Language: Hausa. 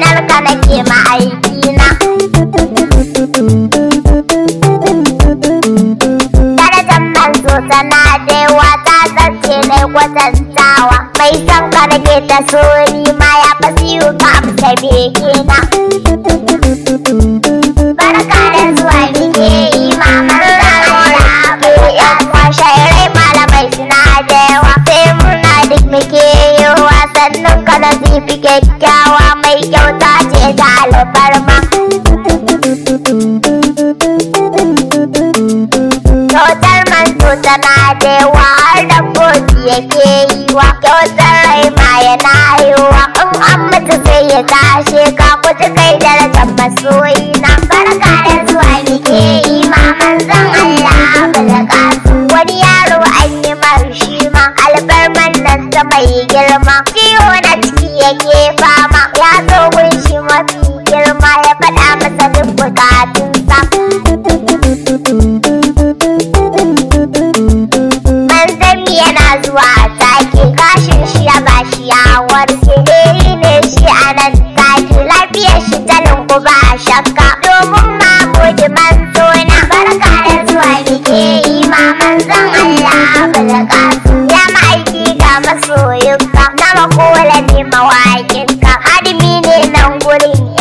kaunar ka nake ma'aikina. Darajar manzo tana da yawa ta zarce na kwatantawa. Mai son ka nake ta sori ma ya fasiyu ka amsa begena. Barka da zuwa muke yi mamar rana ko yan kwashe rai malamai suna da yawa. Sai murna duk muke yi wasannin ka da zifi kyakkyawa. Mai kyauta ce ta alfarma. Kyautar manzo tana da yawa har da koki yake yi wa. Kyautar rai ma yana yiwa in an mutu sai ya tashe ka kuji kai darajar masoyina. Barka da zuwa muke yi maman zan Allah balaka. Wani yaro an yi marshi ma alfarman nan ta mai girma. Ciwo na ciki yake fama ya zo gunshi mafi girma ya faɗa masa duk bukatunsa. Manzanni yana zuwa take kashin shi ya bashi ya warke. Ne shi a nan take lafiyar shi talin ku ba shakka. Domin mamudi manzo na barka da zuwa muke yi maman zan Allah balaka. Ya ma'aiki ga masoyinka na makola ne mawaƙinka. Adimi ne nan gurin